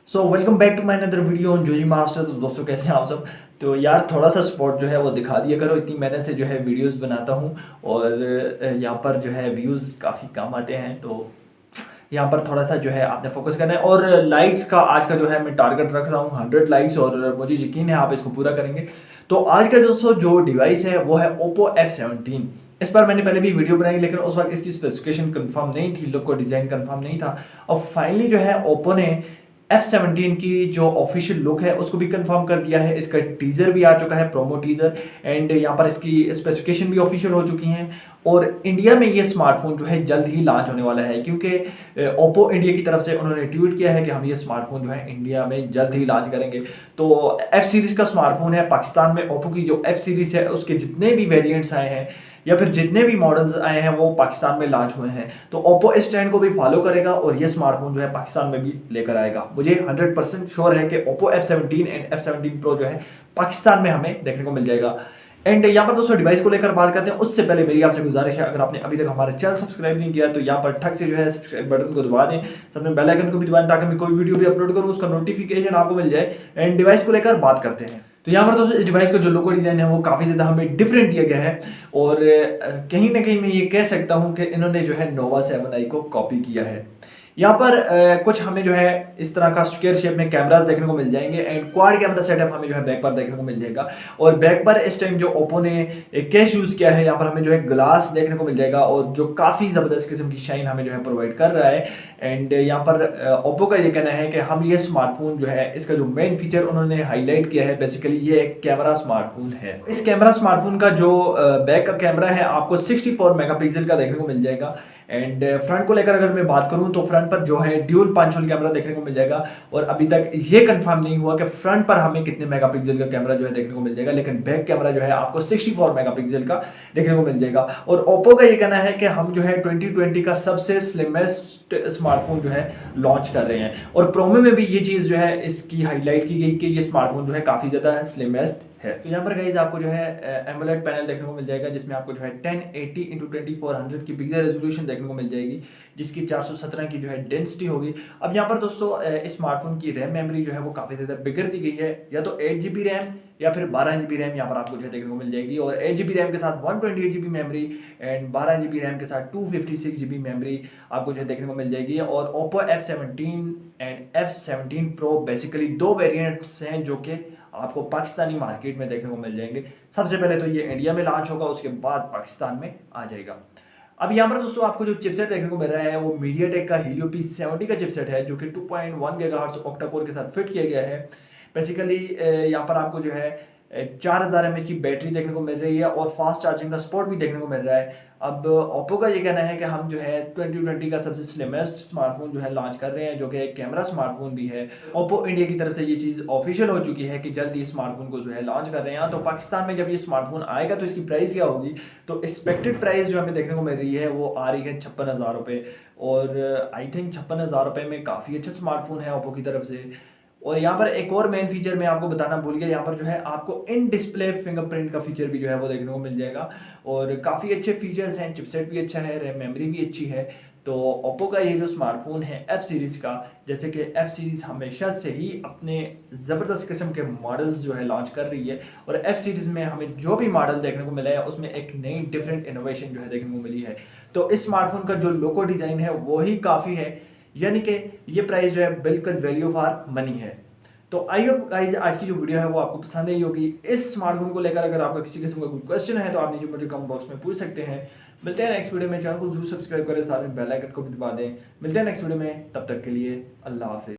So welcome back to my another video on Joji master. तो दोस्तों कैसे हैं आप सब। तो यार थोड़ा सा सपोर्ट जो है वो दिखा दिया करो, इतनी मेहनत से जो है वीडियोस बनाता हूँ और यहाँ पर जो है व्यूज़ काफ़ी कम आते हैं। तो यहाँ पर थोड़ा सा जो है आपने फोकस करना है और लाइक्स का आज का जो है मैं टारगेट रख रहा हूँ 100 लाइक्स और मुझे यकीन है आप इसको पूरा करेंगे। तो आज का दोस्तों जो डिवाइस है वो है ओप्पो F17। इस पर मैंने पहले भी वीडियो बनाई लेकिन उस वक्त इसकी स्पेसिफिकेशन कंफर्म नहीं थी, लुक और डिज़ाइन कंफर्म नहीं था। और फाइनली जो है ओप्पो ने F17 की जो ऑफिशियल लुक है उसको भी कंफर्म कर दिया है। इसका टीज़र भी आ चुका है, प्रोमो टीज़र, एंड यहाँ पर इसकी स्पेसिफिकेशन भी ऑफिशियल हो चुकी हैं। और इंडिया में ये स्मार्टफोन जो है जल्द ही लॉन्च होने वाला है, क्योंकि ओप्पो इंडिया की तरफ से उन्होंने ट्वीट किया है कि हम ये स्मार्टफोन जो है इंडिया में जल्द ही लॉन्च करेंगे। तो एफ सीरीज़ का स्मार्टफोन है पाकिस्तान में। ओप्पो की जो एफ सीरीज़ है उसके जितने भी वेरिएंट्स आए हैं या फिर जितने भी मॉडल्स आए हैं वो पाकिस्तान में लॉन्च हुए हैं। तो ओप्पो इस ट्रेंड को भी फॉलो करेगा और ये स्मार्टफोन जो है पाकिस्तान में भी लेकर आएगा। मुझे 100% श्योर है कि Oppo F17 and F17 pro जो है पाकिस्तान में हमें देखने को मिल जाएगा। एंड यहाँ पर दोस्तों डिवाइस को लेकर बात करते हैं उससे पहले मेरी आपसे गुजारिश है, अगर आपने अभी तक हमारा चैनल सब्सक्राइब नहीं किया तो यहाँ पर ठक से जो है सब्सक्राइब बटन को दबा दें, साथ में बेल आइकन को भी दबाएं ताकि मैं कोई वीडियो भी अपलोड करूँ उसका नोटिफिकेशन आपको मिल जाए। एंड डिवाइस को लेकर बात करते हैं। तो यहाँ पर दोस्तों इस डिवाइस का जो लोगो डिज़ाइन है वो काफ़ी ज़्यादा हमें डिफरेंट दिया गया है और कहीं ना कहीं मैं ये कह सकता हूँ कि इन्होंने जो है नोवा 7i को कॉपी किया है। यहाँ पर कुछ हमें जो है इस तरह का स्क्वायर शेप में कैमरास देखने को मिल जाएंगे एंड क्वाड कैमरा सेटअप हमें जो है बैक पर देखने को मिल जाएगा। और बैक पर इस टाइम जो ओप्पो ने कैश यूज़ किया है, यहाँ पर हमें जो है ग्लास देखने को मिल जाएगा और जो काफ़ी ज़बरदस्त किस्म की शाइन हमें जो है प्रोवाइड कर रहा है। एंड यहाँ पर ओप्पो का ये कहना है कि हम ये स्मार्टफोन जो है इसका जो मेन फीचर उन्होंने हाईलाइट किया है बेसिकली ये एक कैमरा स्मार्टफोन है। इस कैमरा स्मार्टफोन का जो बैक का कैमरा है आपको 64 मेगापिक्सल का देखने को मिल जाएगा। एंड फ्रंट को लेकर अगर मैं बात करूं तो फ्रंट पर जो है ड्यूल पंच होल कैमरा देखने को मिल जाएगा और अभी तक ये कंफर्म नहीं हुआ कि फ्रंट पर हमें कितने मेगापिक्सल का कैमरा जो है देखने को मिल जाएगा, लेकिन बैक कैमरा जो है आपको 64 मेगापिक्सल का देखने को मिल जाएगा। और ओप्पो का ये कहना है कि हम जो है 2020 का सबसे स्लिमेस्ट स्मार्टफोन जो है लॉन्च कर रहे हैं और प्रोमो में भी ये चीज़ जो है इसकी हाईलाइट की गई कि ये स्मार्टफोन जो है काफ़ी ज़्यादा स्लिमेस्ट है। तो यहाँ पर गाइस आपको जो है एमोलेड पैनल देखने को मिल जाएगा जिसमें आपको जो है 1080 × 2400 की पिक्सल रेजोल्यूशन देखने को मिल जाएगी, जिसकी 417 की जो है डेंसिटी होगी। अब यहाँ पर दोस्तों इस स्मार्टफोन की रैम मेमोरी जो है वो काफ़ी ज़्यादा बिगड़ दी गई है, या तो 8 GB रैम या फिर 12 GB रैम यहाँ पर आपको जो है देखने को मिल जाएगी। और 8 GB रैम के साथ 128 GB memory and 12 GB RAM के साथ 256 GB मेमोरी आपको जो है देखने को मिल जाएगी। और Oppo F17 and F17 pro basically दो वेरिएंट्स हैं जो कि आपको पाकिस्तानी मार्केट में देखने को मिल जाएंगे। सबसे पहले तो ये इंडिया में लॉन्च होगा, उसके बाद पाकिस्तान में आ जाएगा। अब यहाँ पर दोस्तों आपको जो चिपसेट देखने को मिल रहा है वो मीडियाटेक का Helio P70 का चिपसेट है जो कि 2.1 GHz ऑक्टा कोर के साथ फिट किया गया है। बेसिकली यहाँ पर आपको जो है 4000 mAh की बैटरी देखने को मिल रही है और फास्ट चार्जिंग का सपोर्ट भी देखने को मिल रहा है। अब ओप्पो का ये कहना है कि हम जो है 2020 का सबसे स्लिमेस्ट स्मार्टफोन जो है लॉन्च कर रहे हैं जो कि एक कैमरा स्मार्टफोन भी है। ओप्पो इंडिया की तरफ से ये चीज़ ऑफिशियल हो चुकी है कि जल्द ही स्मार्टफोन को जो है लॉन्च कर रहे हैं। तो पाकिस्तान में जब ये स्मार्टफोन आएगा तो इसकी प्राइस क्या होगी, तो एक्सपेक्टेड प्राइस जो हमें देखने को मिल रही है वो आ रही है 56,000 रुपये। और आई थिंक 56,000 रुपये में काफ़ी अच्छा स्मार्टफोन है ओप्पो की तरफ से। और यहाँ पर एक और मेन फीचर मैं आपको बताना भूल गया, यहाँ पर जो है आपको इन डिस्प्ले फिंगरप्रिंट का फीचर भी जो है वो देखने को मिल जाएगा और काफ़ी अच्छे फीचर्स हैं, चिपसेट भी अच्छा है, रैम मेमोरी भी अच्छी है। तो ओप्पो का ये जो स्मार्टफोन है एफ सीरीज़ का, जैसे कि एफ सीरीज़ हमेशा से ही अपने ज़बरदस्त किस्म के मॉडल्स जो है लॉन्च कर रही है और एफ सीरीज़ में हमें जो भी मॉडल देखने को मिला है उसमें एक नई डिफरेंट इनोवेशन जो है देखने को मिली है। तो इस स्मार्टफोन का जो लोगो डिज़ाइन है वही काफ़ी है, यानी कि ये प्राइस जो है बिल्कुल वैल्यू फॉर मनी है। तो आई होप गाइस आज की जो वीडियो है वो आपको पसंद आई होगी। इस स्मार्टफोन को लेकर अगर आपका किसी किस्म का कोई क्वेश्चन है तो आप नीचे मुझे कमेंट बॉक्स में पूछ सकते हैं। मिलते हैं नेक्स्ट वीडियो में, चैनल को जरूर सब्सक्राइब करें, साथ में बेल आइकन को भी दबा दें। मिलते हैं नेक्स्ट वीडियो में, तब तक के लिए अल्लाह हाफिज़।